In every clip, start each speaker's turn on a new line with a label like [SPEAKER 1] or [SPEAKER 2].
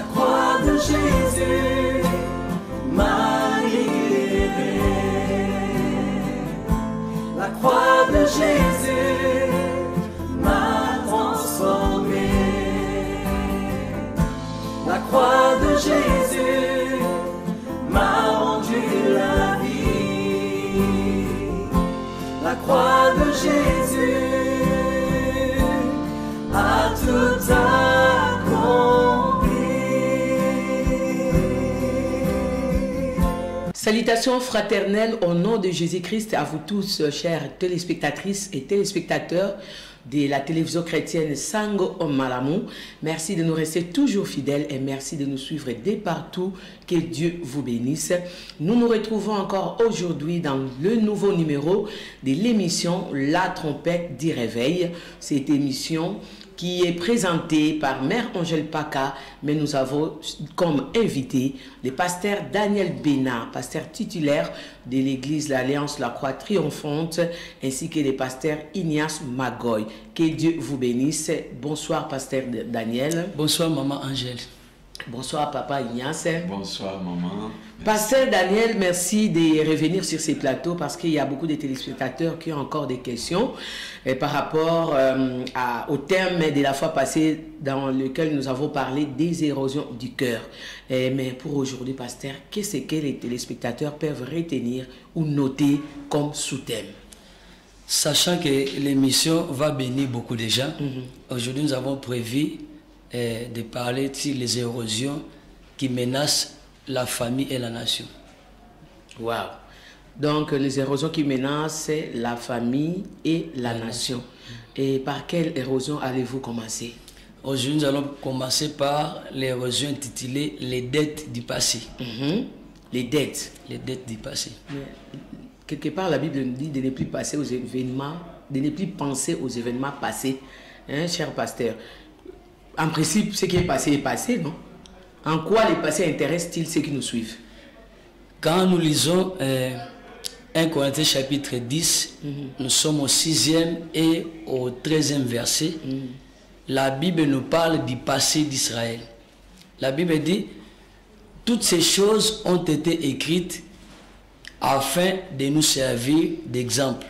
[SPEAKER 1] La croix de Jésus m'a libéré. La croix de Jésus m'a transformé. La croix de Jésus m'a rendu la vie. La croix de Jésus a tout accompli.
[SPEAKER 2] Salutations fraternelles au nom de Jésus-Christ à vous tous, chers téléspectatrices et téléspectateurs de la télévision chrétienne Sango Malamu. Merci de nous rester toujours fidèles et merci de nous suivre dès partout. Que Dieu vous bénisse. Nous nous retrouvons encore aujourd'hui dans le nouveau numéro de l'émission La Trompette du Réveil. Cette émission qui est présentée par Mère Angèle Paka, mais nous avons comme invité le pasteur Daniel Bénard, pasteur titulaire de l'église l'Alliance La Croix Triomphante, ainsi que le pasteur Ignace Magoy. Que Dieu vous bénisse. Bonsoir pasteur Daniel.
[SPEAKER 3] Bonsoir maman Angèle.
[SPEAKER 2] Bonsoir papa Ignace.
[SPEAKER 4] Bonsoir maman.
[SPEAKER 2] Pasteur Daniel, merci de revenir sur ces plateaux parce qu'il y a beaucoup de téléspectateurs qui ont encore des questions par rapport au thème de la fois passée dans lequel nous avons parlé des érosions du cœur. Mais pour aujourd'hui, pasteur, qu'est-ce que les téléspectateurs peuvent retenir ou noter comme sous-thème?
[SPEAKER 3] Sachant que l'émission va bénir beaucoup de gens, aujourd'hui nous avons prévu de parler sur les érosions qui menacent la famille et la nation. Wow.
[SPEAKER 2] Donc les érosions qui menacent la famille et la nation. Et par quelle érosion allez-vous commencer?
[SPEAKER 3] Aujourd'hui nous allons commencer par l'érosion intitulée les dettes du passé.
[SPEAKER 2] Les dettes.
[SPEAKER 3] Les dettes du passé.
[SPEAKER 2] Quelque part la Bible nous dit de ne plus passer aux événements, de ne plus penser aux événements passés. Hein, cher pasteur? En principe, ce qui est passé, non? En quoi les passés intéressent-ils ceux qui nous suivent?
[SPEAKER 3] Quand nous lisons 1 Corinthiens chapitre 10, nous sommes au 6e et au 13e verset. La Bible nous parle du passé d'Israël. La Bible dit, toutes ces choses ont été écrites afin de nous servir d'exemple,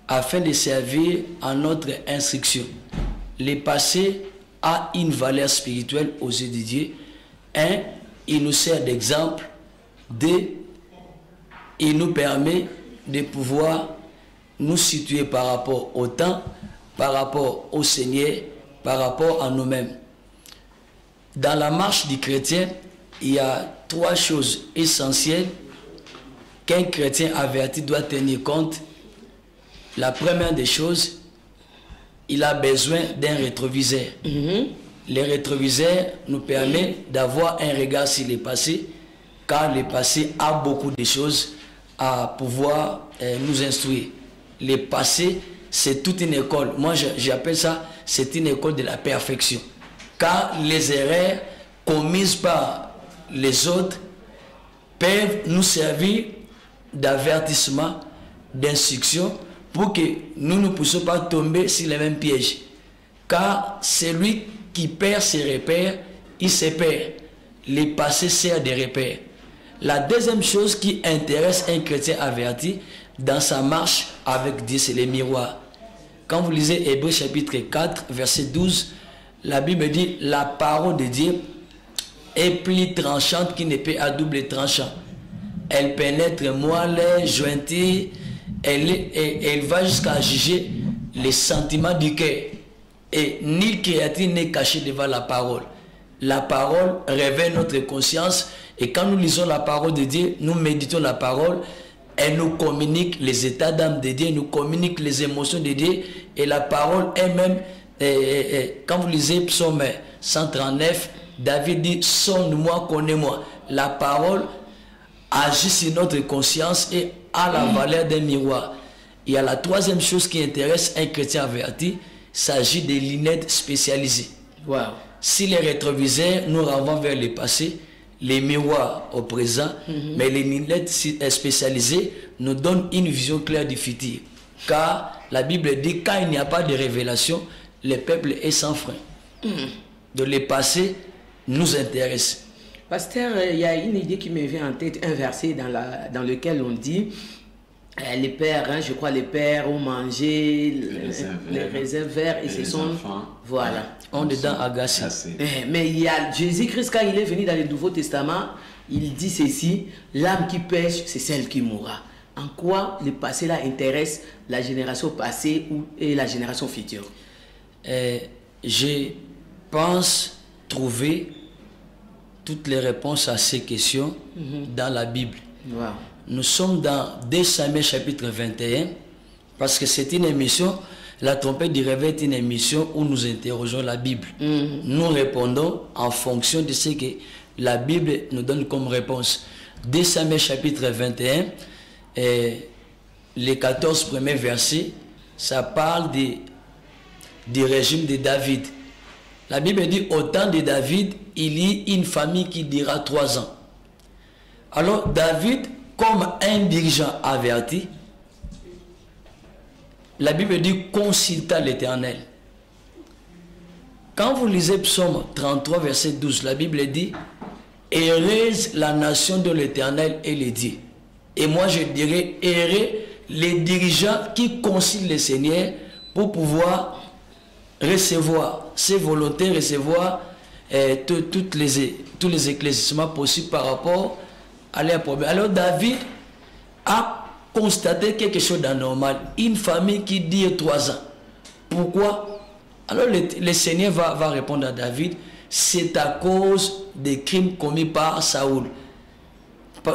[SPEAKER 3] afin de servir à notre instruction. Le passé a une valeur spirituelle aux yeux de Dieu. Il nous sert d'exemple. Il nous permet de pouvoir nous situer par rapport au temps, par rapport au Seigneur, par rapport à nous-mêmes. Dans la marche du chrétien, il y a 3 choses essentielles qu'un chrétien averti doit tenir compte. La première des choses, il a besoin d'un rétroviseur. Le rétroviseur nous permet d'avoir un regard sur le passé, car le passé a beaucoup de choses à pouvoir nous instruire. Le passé, c'est toute une école. Moi, j'appelle ça, c'est une école de la perfection. Car les erreurs commises par les autres peuvent nous servir d'avertissement, d'instruction, pour que nous ne puissions pas tomber sur les mêmes pièges. Car celui qui perd ses repères, il se perd. Le passé sert de repères. La deuxième chose qui intéresse un chrétien averti dans sa marche avec Dieu, c'est les miroirs. Quand vous lisez Hébreux chapitre 4, verset 12, la Bible dit, la parole de Dieu est plus tranchante qu'une épée à double tranchant. Elle pénètre moelle, jointure, elle va jusqu'à juger les sentiments du cœur. Et ni créature n'est caché devant la parole. La parole révèle notre conscience. Et quand nous lisons la parole de Dieu, nous méditons la parole, elle nous communique les états d'âme de Dieu, elle nous communique les émotions de Dieu. Et la parole elle-même, quand vous lisez Psaume 139, David dit, sonne-moi, connais-moi. La parole agit sur notre conscience et a la valeur d'un miroir. Il y a la troisième chose qui intéresse un chrétien averti, il s'agit des lunettes spécialisées.
[SPEAKER 2] Wow.
[SPEAKER 3] Si les rétroviseurs nous renvoient vers le passé, les miroirs au présent, mais les lunettes spécialisées nous donnent une vision claire du futur. Car la Bible dit, quand il n'y a pas de révélation, le peuple est sans frein. Donc le passé nous intéresse.
[SPEAKER 2] Pasteur, il y a une idée qui me vient en tête, un verset dans lequel on dit les pères, hein, je crois les pères ont mangé les réserves verts et ce sont... Voilà.
[SPEAKER 3] On est dans Agassé.
[SPEAKER 2] Mais il y a Jésus-Christ, quand il est venu dans le Nouveau Testament, il dit ceci, l'âme qui pêche, c'est celle qui mourra. En quoi le passé là intéresse la génération passée et la génération future?
[SPEAKER 3] Je pense trouver toutes les réponses à ces questions dans la Bible.
[SPEAKER 2] Wow.
[SPEAKER 3] Nous sommes dans 2 Samuel chapitre 21 parce que c'est une émission, la trompette du réveil est une émission où nous interrogeons la Bible. Nous répondons en fonction de ce que la Bible nous donne comme réponse. 2 Samuel chapitre 21, les 14 premiers versets, ça parle du régime de David. La Bible dit, au temps de David, il y a une famille qui dira 3 ans. Alors David, comme un dirigeant averti, la Bible dit, consulta l'Éternel. Quand vous lisez Psaume 33, verset 12, la Bible dit, heureuse la nation de l'Éternel et les dieux. Et moi je dirais, heureux les dirigeants qui consultent le Seigneur pour pouvoir recevoir ses volontés, recevoir tous les éclaircissements possibles par rapport à leurs problèmes. Alors David a constaté quelque chose d'anormal. Une famille qui dit 3 ans. Pourquoi? Alors le Seigneur va répondre à David, c'est à cause des crimes commis par Saoul.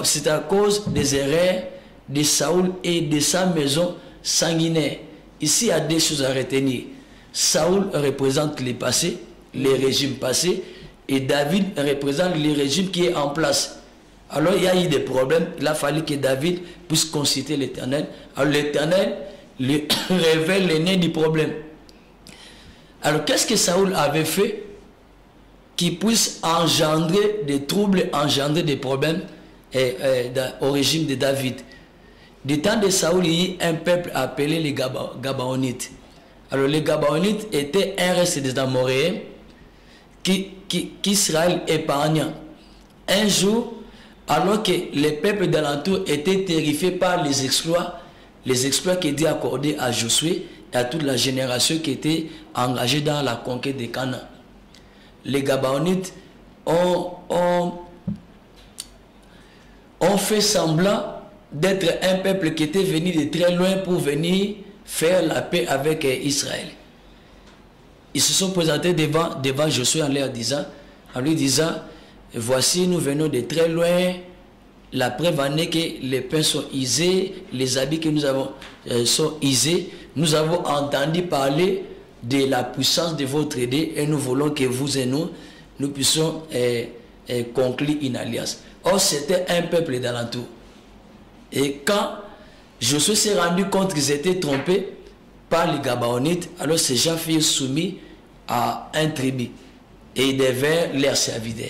[SPEAKER 3] C'est à cause des erreurs de Saoul et de sa maison sanguinaire. Ici, il y a 2 choses à retenir. Saoul représente le passé, les régimes passés, et David représente le régime qui est en place. Alors il y a eu des problèmes, il a fallu que David puisse consulter l'Éternel. Alors l'Éternel lui révèle les nez du problème. Alors qu'est-ce que Saoul avait fait qui puisse engendrer des troubles, engendrer des problèmes au régime de David? Du temps de Saoul, il y a un peuple appelé les Gabaonites. Alors les Gabaonites étaient un reste des Amoréens qu'Israël épargna. Un jour, alors que les peuples d'alentour étaient terrifiés par les exploits qui étaient accordés à Josué et à toute la génération qui était engagée dans la conquête de Canaan. Les Gabaonites ont fait semblant d'être un peuple qui était venu de très loin pour venir faire la paix avec Israël. Ils se sont présentés devant Josué en lui disant, voici nous venons de très loin, la preuve en est que les pains sont usés, les habits que nous avons sont usés, nous avons entendu parler de la puissance de votre idée et nous voulons que vous et nous puissions conclure une alliance. Or c'était un peuple d'alentour. Et quand Josué s'est rendu compte qu'ils étaient trompés par les Gabaonites, alors ces gens furent soumis à un tribut et ils devinrent leur serviteurs.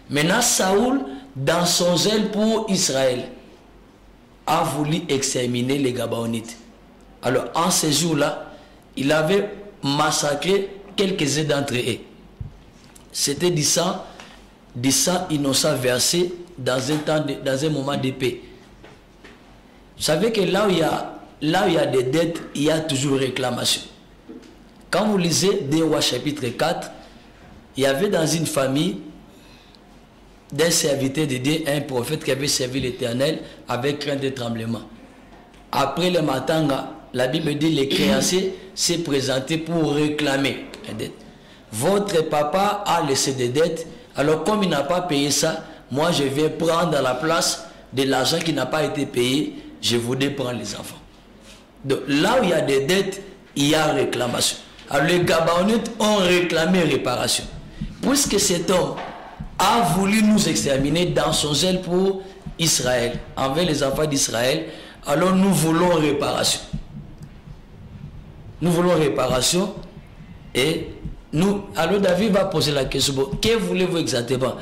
[SPEAKER 3] Maintenant Saoul, dans son zèle pour Israël, a voulu exterminer les Gabaonites. Alors en ces jours-là, il avait massacré quelques-uns d'entre eux. C'était du sang innocent versé dans un moment de paix. Vous savez que là où il y a des dettes, il y a toujours réclamation. Quand vous lisez 2 Rois chapitre 4, il y avait dans une famille d'un serviteur de Dieu, un prophète qui avait servi l'Éternel avec crainte et tremblement. Après le matanga, la Bible dit les créanciers s'est présenté pour réclamer les dettes. Votre papa a laissé des dettes, alors comme il n'a pas payé ça, moi je vais prendre à la place de l'argent qui n'a pas été payé, je voudrais prendre les enfants. Donc là où il y a des dettes, il y a réclamation. Alors les Gabaonites ont réclamé réparation. Puisque cet homme a voulu nous exterminer dans son zèle pour Israël, envers les enfants d'Israël, alors nous voulons réparation. Nous voulons réparation et alors David va poser la question, que voulez-vous exactement?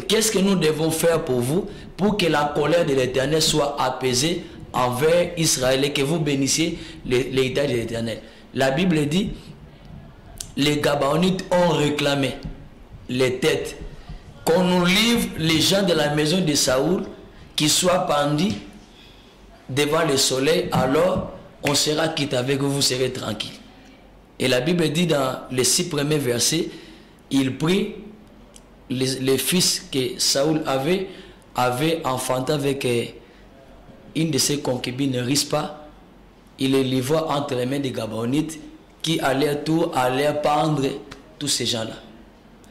[SPEAKER 3] Qu'est-ce que nous devons faire pour vous, pour que la colère de l'Éternel soit apaisée envers Israël et que vous bénissiez l'héritage de l'Éternel? La Bible dit, les Gabaonites ont réclamé les têtes qu'on nous livre les gens de la maison de Saoul qui soient pendus devant le soleil, alors on sera quitte avec vous, vous serez tranquille. Et la Bible dit dans les 6 premiers versets, il prit les fils que Saoul avait enfanté avec une de ses concubines, Rispa. Il les livra entre les mains des Gabonites qui allaient pendre tous ces gens-là.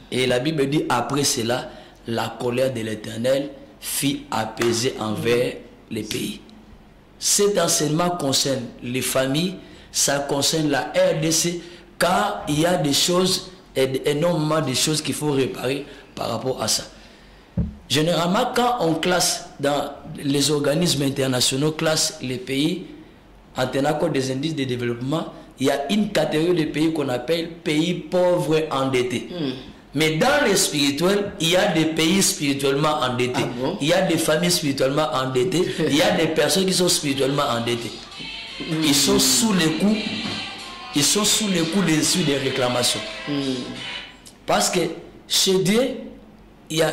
[SPEAKER 3] Et la Bible dit, après cela, la colère de l'Éternel fit apaiser envers les pays. Cet enseignement concerne les familles, ça concerne la RDC, car il y a des choses, énormément de choses qu'il faut réparer par rapport à ça. Généralement, quand on classe dans les organismes internationaux, classe les pays en tenant compte des indices de développement, il y a une catégorie de pays qu'on appelle pays pauvres endettés. Mais dans les spirituels, il y a des pays spirituellement endettés.
[SPEAKER 2] Ah bon?
[SPEAKER 3] Il y a des familles spirituellement endettées. Il y a des personnes qui sont spirituellement endettées. Ils sont sous les coups. Ils sont sous les coups des réclamations. Parce que chez Dieu, il y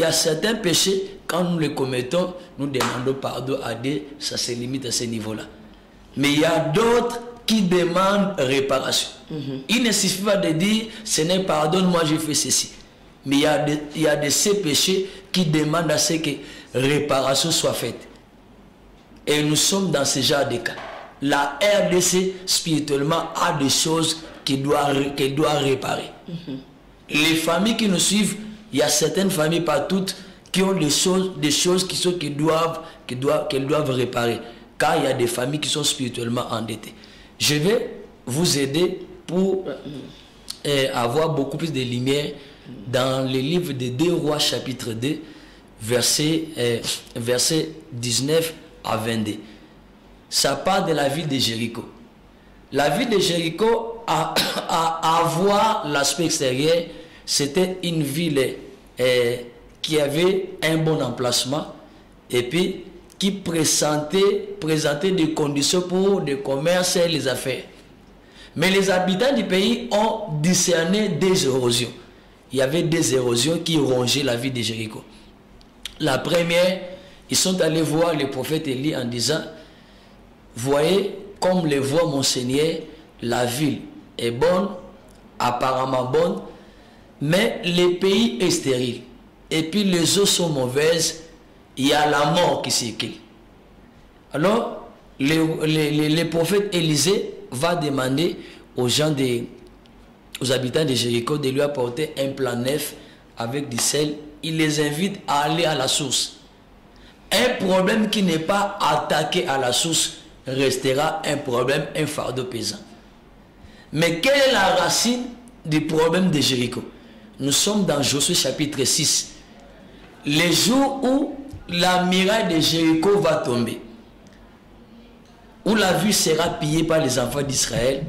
[SPEAKER 3] a certains péchés, quand nous les commettons, nous demandons pardon à Dieu, ça se limite à ce niveau-là. Mais il y a d'autres qui demandent réparation. Il ne suffit pas de dire, Seigneur, pardonne-moi, j'ai fait ceci. Mais il y a de ces péchés qui demandent à ce que réparation soit faite. Et nous sommes dans ce genre de cas. La RDC, spirituellement, a des choses qu'elle doit réparer. Les familles qui nous suivent, il y a certaines familles, pas toutes, qui ont des choses qu'elles doivent réparer. Car il y a des familles qui sont spirituellement endettées. Je vais vous aider pour avoir beaucoup plus de lumière dans le livre de 2 Rois chapitre 2, verset 19 à 22. Ça parle de la ville de Jéricho. La ville de Jéricho, à voir l'aspect extérieur, c'était une ville qui avait un bon emplacement et puis qui présentait des conditions pour le commerce et les affaires. Mais les habitants du pays ont discerné des érosions. Il y avait des érosions qui rongeaient la ville de Jéricho. La première, ils sont allés voir le prophète Élie en disant, voyez, comme le voit mon Seigneur, la ville est bonne, apparemment bonne, mais le pays est stérile. Et puis les eaux sont mauvaises, il y a la mort qui circule. Alors, le prophète Élisée va demander aux habitants de Jéricho de lui apporter un plat neuf avec du sel. Il les invite à aller à la source. Un problème qui n'est pas attaqué à la source restera un problème, un fardeau pesant. Mais quelle est la racine du problème de Jéricho? Nous sommes dans Josué chapitre 6. Les jours où la muraille de Jéricho va tomber, où la ville sera pillée par les enfants d'Israël,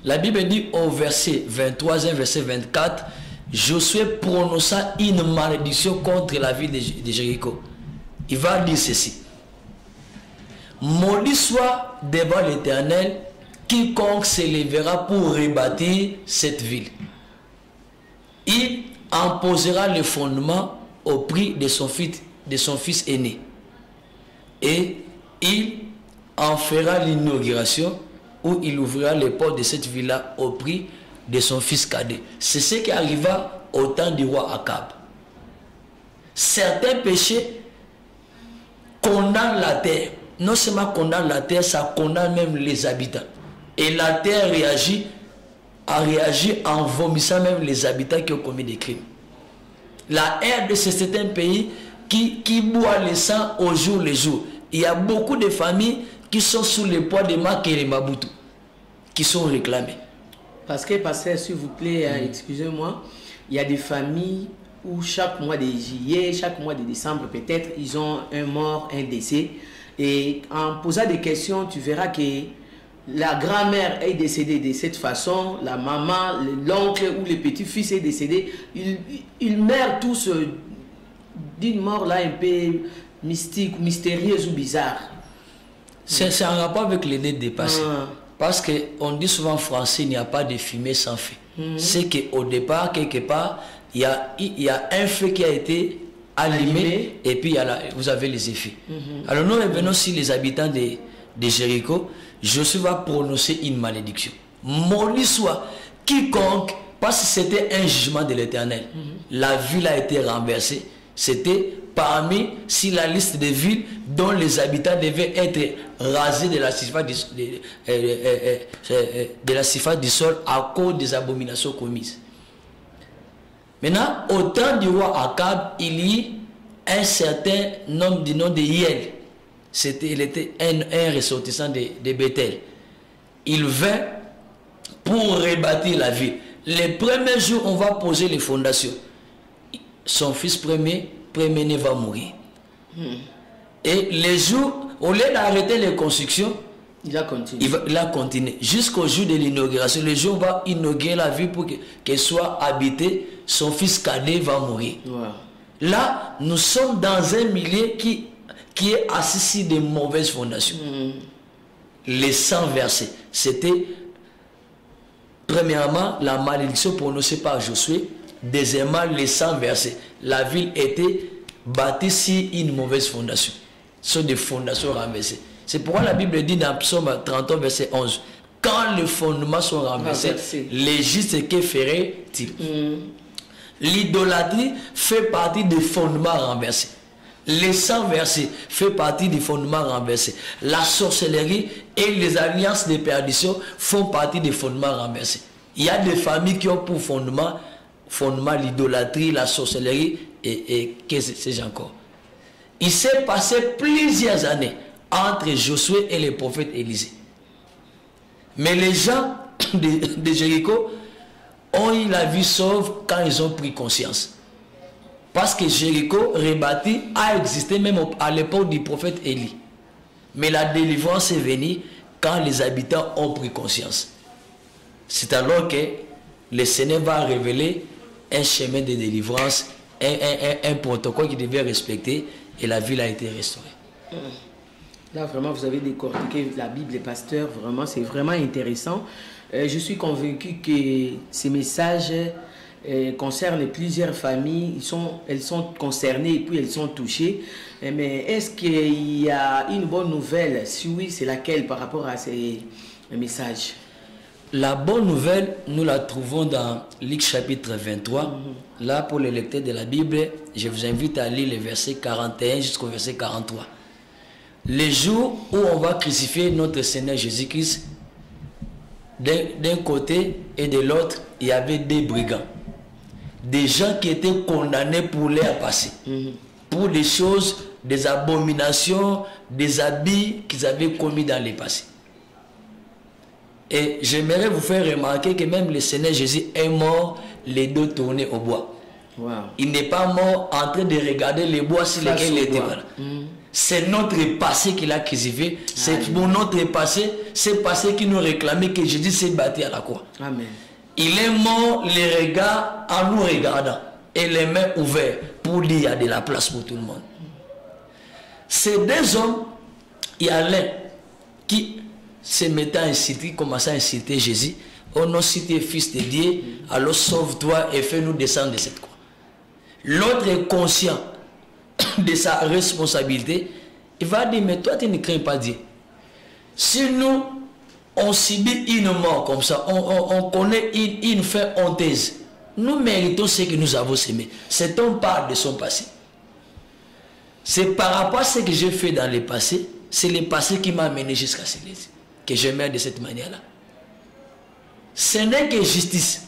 [SPEAKER 3] la Bible dit au verset 23 et verset 24, Josué prononça une malédiction contre la ville de Jéricho. Il va dire ceci: maudit soit devant l'Éternel quiconque s'élèvera pour rebâtir cette ville. Il en posera le fondement au prix de son fils aîné. Et il en fera l'inauguration, où il ouvrira les portes de cette ville-là au prix de son fils cadet. C'est ce qui arriva au temps du roi Akab. Certains péchés condamnent la terre. Non seulement condamnent la terre, ça condamne même les habitants. Et la terre a réagi en vomissant même les habitants qui ont commis des crimes. La RDC, c'est un pays qui boit le sang au jour le jour. Il y a beaucoup de familles qui sont sous le poids de Macky et Mabutu, qui sont réclamées.
[SPEAKER 2] Parce que, pasteur, s'il vous plaît, excusez-moi, il y a des familles où chaque mois de juillet, chaque mois de décembre peut-être, ils ont un mort, un décès. Et en posant des questions, tu verras que la grand-mère est décédée de cette façon, la maman, l'oncle ou le petit-fils est décédé. Ils meurent tous d'une mort là un peu mystique, mystérieuse ou bizarre.
[SPEAKER 3] C'est un rapport avec l'idée dépassée. Parce qu'on dit souvent en français, il n'y a pas de fumée sans feu. C'est qu'au départ, quelque part, il y a un feu qui a été allumé et puis vous avez les effets. Alors nous revenons sur les habitants de Jéricho. Josué va prononcer une malédiction. Maudit soit quiconque, parce que c'était un jugement de l'Éternel. La ville a été renversée. C'était parmi si la liste des villes dont les habitants devaient être rasés de la surface du sol à cause des abominations commises. Maintenant, au temps du roi Akab, il y eut un certain homme du nom de Hiel. Il était un ressortissant de Bethel. Il vint pour rebâtir la ville. Les premiers jours, on va poser les fondations. Son fils premier-né va mourir. Et les jours, au lieu d'arrêter les constructions, il a continué. Jusqu'au jour de l'inauguration. Le jour où on va inaugurer la ville pour qu'elle soit habitée, son fils cadet va mourir. Wow. Là, nous sommes dans un milieu qui est assis sur de mauvaises fondations. Les 100 versets. C'était premièrement la malédiction prononcée par Josué. Deuxièmement, les 100 versets. La ville était bâtie sur une mauvaise fondation. Sur des fondations renversées. C'est pourquoi la Bible dit dans Psaume 31, verset 11, quand les fondements sont renversés, les justes, que ferait-il? L'idolâtrie fait partie des fondements renversés. Les 100 versets fait partie des fondements renversés. La sorcellerie et les alliances de perdition font partie des fondements renversés. Il y a des familles qui ont pour fondement l'idolâtrie, la sorcellerie et qu'est-ce que c'est encore. Il s'est passé plusieurs années entre Josué et le prophète Élisée. Mais les gens de Jéricho ont eu la vie sauve quand ils ont pris conscience. Parce que Jéricho rebâti a existé même à l'époque du prophète Élie. Mais la délivrance est venue quand les habitants ont pris conscience. C'est alors que le Seigneur va révéler un chemin de délivrance, un protocole qui devait respecter et la ville a été restaurée.
[SPEAKER 2] Là, vraiment, vous avez décortiqué la Bible, les pasteurs. Vraiment, c'est vraiment intéressant. Je suis convaincu que ces messages concernent plusieurs familles. Elles sont concernées et puis elles sont touchées. Mais est-ce qu'il y a une bonne nouvelle? Si oui, c'est laquelle par rapport à ces messages?
[SPEAKER 3] La bonne nouvelle, nous la trouvons dans Luc chapitre 23. Là, pour les lecteurs de la Bible, je vous invite à lire les versets 41 jusqu'au verset 43. Les jours où on va crucifier notre Seigneur Jésus-Christ, d'un côté et de l'autre, il y avait des brigands. Des gens qui étaient condamnés pour leur passé. Pour des choses, des abominations, des habits qu'ils avaient commis dans le passé. Et j'aimerais vous faire remarquer que même le Seigneur Jésus est mort les dos tournés au bois. Wow. Il n'est pas mort en train de regarder les bois sur lesquels il était. C'est notre passé qu'il a crucifié. C'est pour notre passé, c'est passé qui nous réclamait que Jésus s'est battu à la croix. Amen. Il est mort les regards en nous regardant et les mains ouvertes pour dire qu'il y a de la place pour tout le monde. Ces deux hommes, il y a l'un qui se mettait à inciter, commençait à inciter Jésus. Oh non, si tu es fils de Dieu, alors sauve-toi et fais-nous descendre de cette croix. L'autre est conscient de sa responsabilité. Il va dire, mais toi tu ne crains pas Dieu. Si nous, on subit une mort comme ça, on connaît une fin honteuse, nous méritons ce que nous avons semé. C'est un part de son passé. C'est par rapport à ce que j'ai fait dans le passé, c'est le passé qui m'a amené jusqu'à celle-ci, que je meurs de cette manière-là. Ce n'est que justice.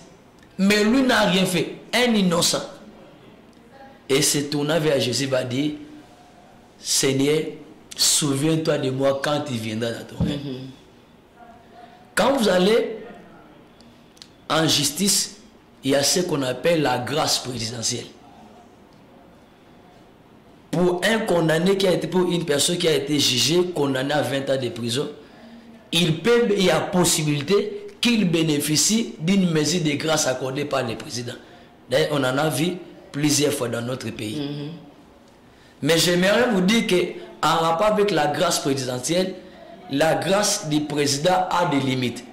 [SPEAKER 3] Mais lui n'a rien fait. Un innocent. Et se tournant vers Jésus va dire, Seigneur, souviens-toi de moi quand tu viendras dans ton règne. Quand vous allez en justice, il y a ce qu'on appelle la grâce présidentielle. Pour un condamné qui a été, pour une personne qui a été jugée, condamnée à 20 ans de prison, il y a possibilité qu'il bénéficie d'une mesure de grâce accordée par le président. D'ailleurs, on en a vu plusieurs fois dans notre pays. Mais j'aimerais vous dire qu'en rapport avec la grâce présidentielle, la grâce du président a des limites.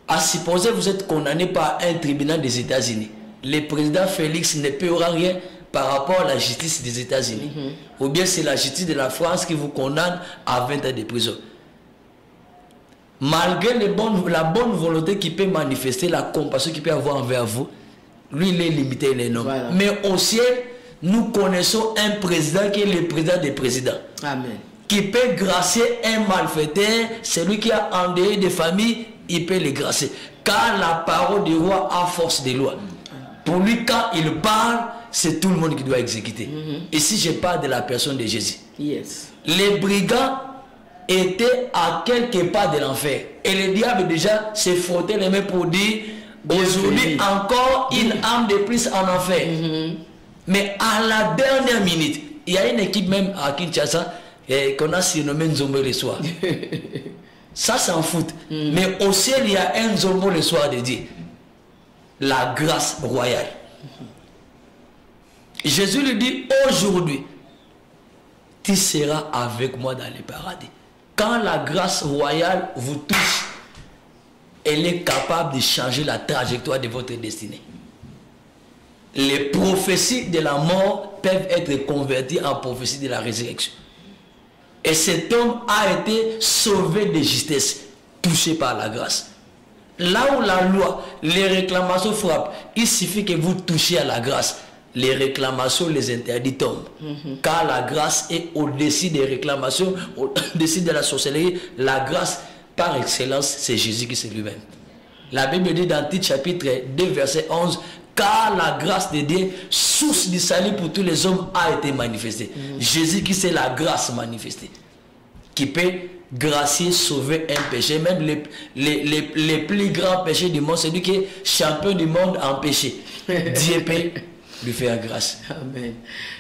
[SPEAKER 3] À supposer que vous êtes condamné par un tribunal des États-Unis le président Félix ne paiera rien par rapport à la justice des États-Unis. Ou bien c'est la justice de la France qui vous condamne à 20 ans de prison. Malgré la bonne volonté qui peut manifester, la compassion qu'il peut avoir envers vous, lui il est limité, il est énorme. Voilà. Mais au ciel, nous connaissons un président qui est le président des présidents.
[SPEAKER 2] Amen.
[SPEAKER 3] Qui peut gracier un malfaiteur, celui qui a endeuillé des familles, il peut les gracier. Car la parole du roi a force de loi. Pour lui, quand il parle, c'est tout le monde qui doit exécuter. Et si je parle de la personne de Jésus, les brigands étaient à quelques pas de l'enfer. Et le diable déjà s'est frotté les mains pour dire, aujourd'hui encore une âme de plus en enfer. Mais à la dernière minute, il y a une équipe même à Kinshasa qu'on a surnommé Nzombo le soir. Ça c'est en foot. Mais au ciel, il y a un Nzombo le soir de Dieu. La grâce royale. Jésus lui dit, aujourd'hui, tu seras avec moi dans le paradis. Quand la grâce royale vous touche, elle est capable de changer la trajectoire de votre destinée. Les prophéties de la mort peuvent être converties en prophéties de la résurrection. Et cet homme a été sauvé de justesse, touché par la grâce. Là où la loi, les réclamations frappent, il suffit que vous touchiez à la grâce. Les réclamations, les interdits tombent. Car la grâce est au-dessus des réclamations, au-dessus de la sorcellerie. La grâce, par excellence, c'est Jésus qui c'est lui-même. La Bible dit dans Tite chapitre 2, verset 11, car la grâce de Dieu, source du salut pour tous les hommes, a été manifestée. Jésus qui c'est la grâce manifestée. Qui peut gracier, sauver un péché. Même les plus grands péchés du monde, c'est lui qui est champion du monde en péché. Dieu peut lui faire grâce.
[SPEAKER 2] Amen.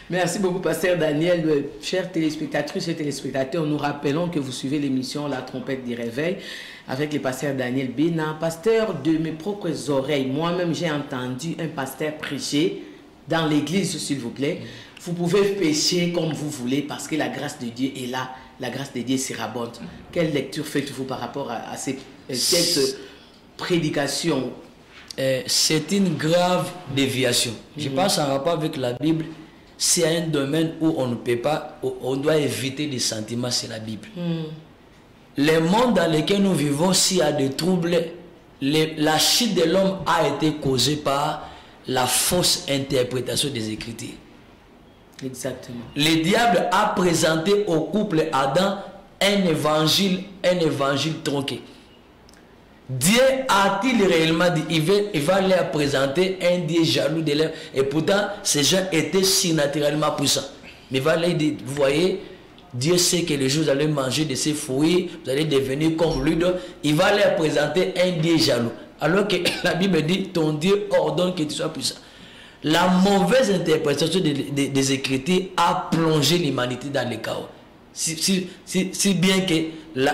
[SPEAKER 2] Merci beaucoup, Pasteur Daniel. Chers téléspectatrices et téléspectateurs, nous rappelons que vous suivez l'émission La Trompette du Réveil avec le pasteur Daniel Bénin. Pasteur, de mes propres oreilles, moi-même j'ai entendu un pasteur prêcher dans l'église, s'il vous plaît. Vous pouvez pécher comme vous voulez parce que la grâce de Dieu est là. La grâce de Dieu surabonde. Quelle lecture faites-vous par rapport à cette prédication?
[SPEAKER 3] C'est une grave déviation. Je pense en rapport avec la Bible, c'est un domaine où on ne peut pas, on doit éviter des sentiments, c'est la Bible. Le monde dans lequel nous vivons, s'il y a des troubles, la chute de l'homme a été causée par la fausse interprétation des Écritures.
[SPEAKER 2] Exactement.
[SPEAKER 3] Le diable a présenté au couple Adam un évangile tronqué. Dieu a-t-il réellement dit, il va leur présenter un Dieu jaloux de leur... Et pourtant, ces gens étaient si naturellement puissants. Mais il va leur dire, vous voyez, Dieu sait que le jour où vous allez manger de ces fruits, vous allez devenir comme lui. Donc, il va leur présenter un Dieu jaloux. Alors que la Bible dit, ton Dieu ordonne que tu sois puissant. La mauvaise interprétation des Écritures a plongé l'humanité dans le chaos. Si bien que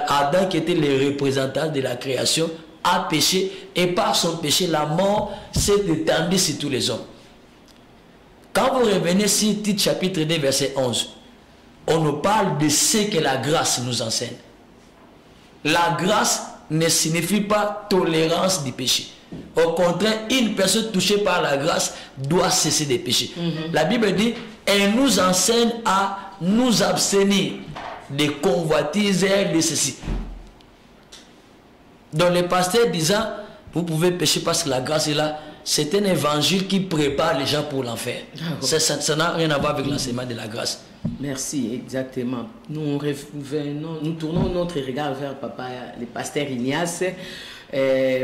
[SPEAKER 3] Adam, qui était le représentant de la création, a péché, et par son péché, la mort s'est étendue sur tous les hommes. Quand vous revenez sur Tite chapitre 2, verset 11, on nous parle de ce que la grâce nous enseigne. La grâce ne signifie pas tolérance du péché. Au contraire, une personne touchée par la grâce doit cesser de pécher. La Bible dit, elle nous enseigne à nous abstenir des convoitises de ceci. Donc le pasteur disant, vous pouvez pécher parce que la grâce est là, c'est un évangile qui prépare les gens pour l'enfer. Ça n'a rien à voir avec l'enseignement de la grâce.
[SPEAKER 2] Merci, exactement. Nous tournons notre regard vers le pasteur Ignace.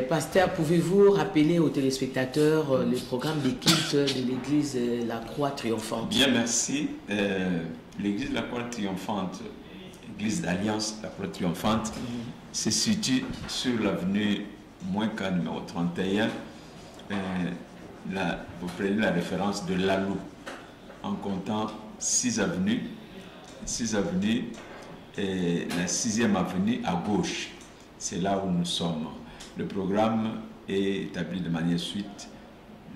[SPEAKER 2] Pasteur, pouvez-vous rappeler aux téléspectateurs le programme d'équipe de l'église La Croix Triomphante?
[SPEAKER 4] Bien, merci. L'église La Croix Triomphante, l'église d'Alliance La Croix Triomphante, se situe sur l'avenue Mouenka numéro 31. Là, vous prenez la référence de Lalou en comptant 6 avenues. 6 avenues et la 6e avenue à gauche. C'est là où nous sommes. Le programme est établi de manière suite.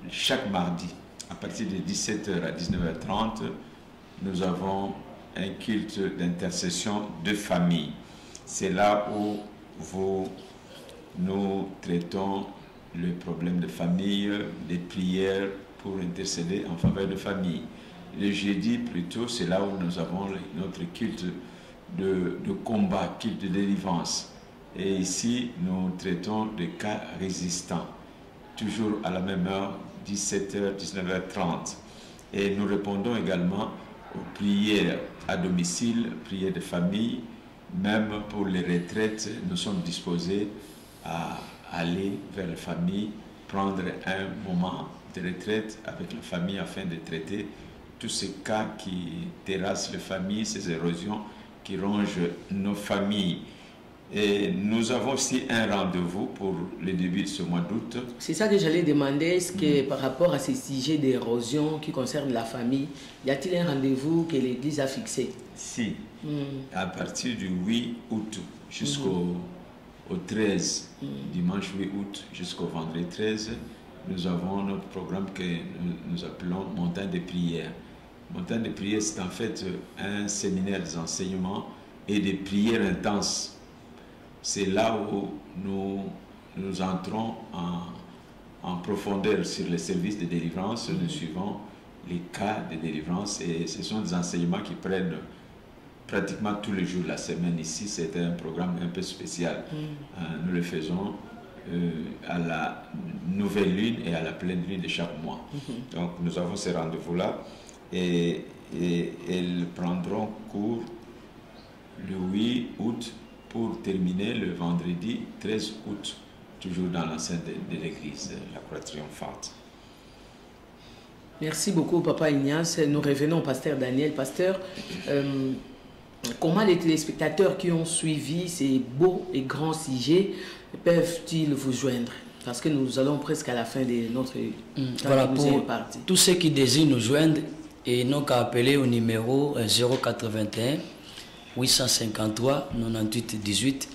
[SPEAKER 4] Chaque mardi, à partir de 17h à 19h30, nous avons un culte d'intercession de famille. C'est là où nous traitons le problème de famille, des prières pour intercéder en faveur de famille. Le jeudi, plutôt, c'est là où nous avons notre culte de combat, culte de délivrance. Et ici, nous traitons des cas résistants, toujours à la même heure, 17h, 19h30. Et nous répondons également aux prières à domicile, prières de famille. Même pour les retraites, nous sommes disposés à aller vers la famille, prendre un moment de retraite avec la famille afin de traiter tous ces cas qui terrassent les familles, ces érosions qui rongent nos familles. Et nous avons aussi un rendez-vous pour le début de ce mois d'août.
[SPEAKER 2] C'est ça que j'allais demander, est-ce que par rapport à ces sujets d'érosion qui concernent la famille, y a-t-il un rendez-vous que l'Église a fixé?
[SPEAKER 4] Si, à partir du 8 août jusqu'au 13, dimanche 8 août jusqu'au vendredi 13, nous avons notre programme que nous appelons Montagne de prière. Montagne de prière, c'est en fait un séminaire d'enseignement et de prières intenses. C'est là où nous entrons en profondeur sur les services de délivrance. Nous suivons les cas de délivrance et ce sont des enseignements qui prennent pratiquement tous les jours de la semaine. Ici, c'est un programme un peu spécial. Nous le faisons à la nouvelle lune et à la pleine lune de chaque mois. Donc, nous avons ces rendez-vous-là et elles prendront cours le 8 août pour terminer le vendredi 13 août, toujours dans l'enceinte de l'église, la Croix Triomphante.
[SPEAKER 2] Merci beaucoup, Papa Ignace. Nous revenons au pasteur Daniel. Pasteur, comment les téléspectateurs qui ont suivi ces beaux et grands sujets peuvent-ils vous joindre? Parce que nous allons presque à la fin de notre
[SPEAKER 3] voilà, pour tous ceux qui désirent nous joindre, et n'ont qu'à appeler au numéro 081 853 98 18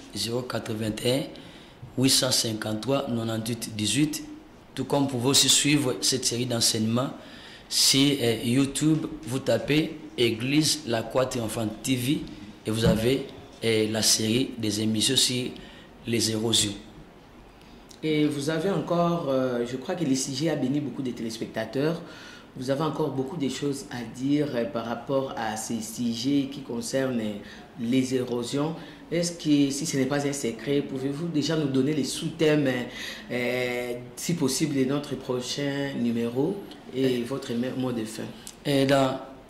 [SPEAKER 3] 081 853 98 18. Tout comme vous pouvez aussi suivre cette série d'enseignements sur YouTube. Vous tapez Église La Croix Triomphante TV et vous avez la série des émissions sur les érosions.
[SPEAKER 2] Et vous avez encore, je crois que le sujet a béni beaucoup de téléspectateurs. Vous avez encore beaucoup de choses à dire par rapport à ces sujets qui concernent les érosions. Est-ce que, si ce n'est pas un secret, pouvez-vous déjà nous donner les sous-thèmes, si possible, de notre prochain numéro et votre mot de fin?
[SPEAKER 3] Et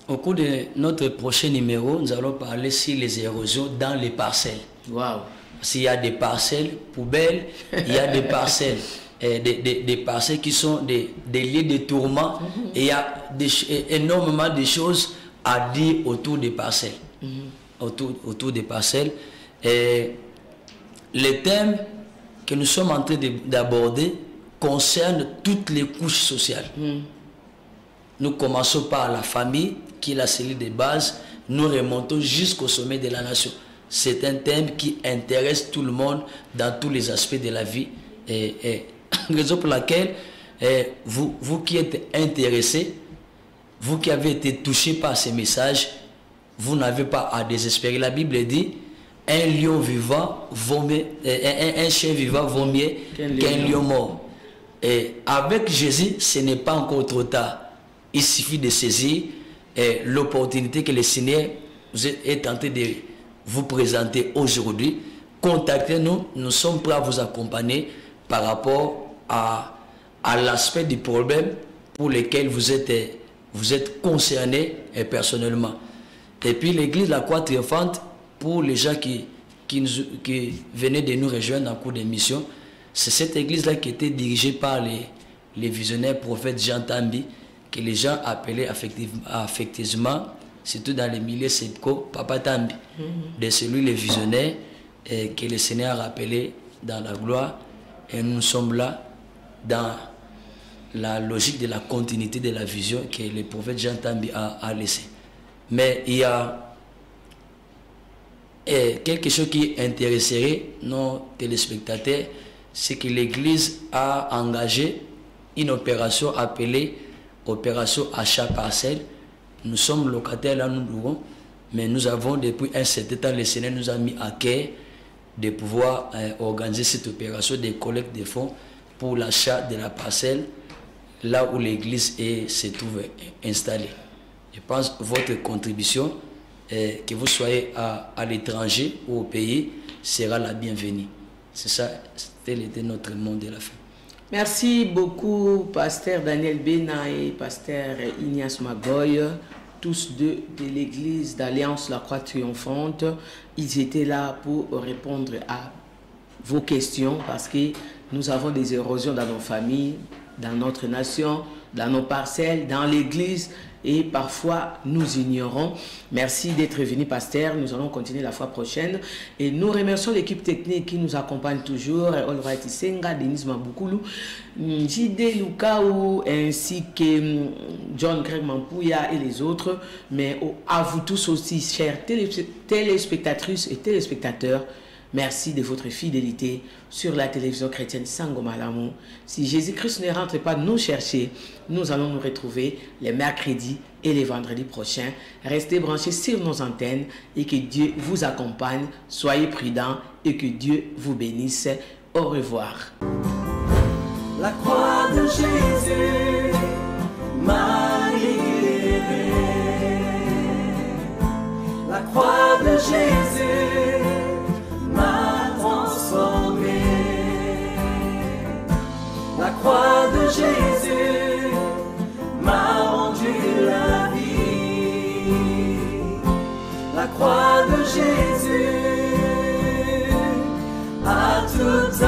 [SPEAKER 3] au cours de notre prochain numéro, nous allons parler sur les érosions dans les parcelles.
[SPEAKER 2] Waouh!
[SPEAKER 3] S'il y a des parcelles poubelles, il y a des parcelles. Des parcelles qui sont des lieux de tourment et il y a énormément de choses à dire autour des parcelles. Autour des parcelles. Et les thèmes que nous sommes en train d'aborder concernent toutes les couches sociales. Nous commençons par la famille, qui est la cellule de base. Nous remontons jusqu'au sommet de la nation. C'est un thème qui intéresse tout le monde dans tous les aspects de la vie. Raison pour laquelle vous qui êtes intéressés, vous qui avez été touchés par ces messages, vous n'avez pas à désespérer. La Bible dit un lion vivant vaut mieux, un chien vivant vaut mieux qu'un lion mort. Et avec Jésus, ce n'est pas encore trop tard. Il suffit de saisir l'opportunité que le Seigneur est tenté de vous présenter aujourd'hui. Contactez-nous, nous sommes prêts à vous accompagner par rapport à l'aspect du problème pour lequel vous êtes concerné personnellement. Et puis l'église La Croix Triomphante, pour les gens qui venaient de nous rejoindre en cours d'émission, c'est cette église-là qui était dirigée par les visionnaires prophètes Jean Tambi, que les gens appelaient affectueusement, surtout dans les milieux sepco, Papa Tambi, de celui les visionnaires que le Seigneur a appelé dans la gloire. Et nous sommes là dans la logique de la continuité de la vision que le prophète Jean Tambi a laissé. Mais il y a quelque chose qui intéresserait nos téléspectateurs, c'est que l'Église a engagé une opération appelée opération achat parcelle. Nous sommes locataires là, nous louons, mais nous avons depuis un certain temps, le Seigneur nous a mis à cœur de pouvoir organiser cette opération de collecte de fonds pour l'achat de la parcelle là où l'église se trouve installée. Je pense que votre contribution, que vous soyez à l'étranger ou au pays, sera la bienvenue. C'est ça, c'était notre mot de la fin.
[SPEAKER 2] Merci beaucoup, pasteur Daniel Bena et pasteur Ignace Magoy, tous deux de l'église d'Alliance La Croix Triomphante. Ils étaient là pour répondre à vos questions parce que nous avons des érosions dans nos familles, dans notre nation, dans nos parcelles, dans l'église et parfois nous ignorons. Merci d'être venu, pasteur. Nous allons continuer la fois prochaine et nous remercions l'équipe technique qui nous accompagne toujours, Olvati Senga, Denis Maboukoulou, J.D. Lukaou ainsi que John Greg Mampouya et les autres, mais à vous tous aussi, chers téléspectatrices et téléspectateurs. Merci de votre fidélité sur la télévision chrétienne Sango Malamu. Si Jésus-Christ ne rentre pas nous chercher, nous allons nous retrouver les mercredis et les vendredis prochains. Restez branchés sur nos antennes et que Dieu vous accompagne. Soyez prudents et que Dieu vous bénisse. Au revoir.
[SPEAKER 1] La croix de Jésus m'a libéré. La croix de Jésus m'a transformé. La croix de Jésus m'a rendu la vie. La croix de Jésus a tout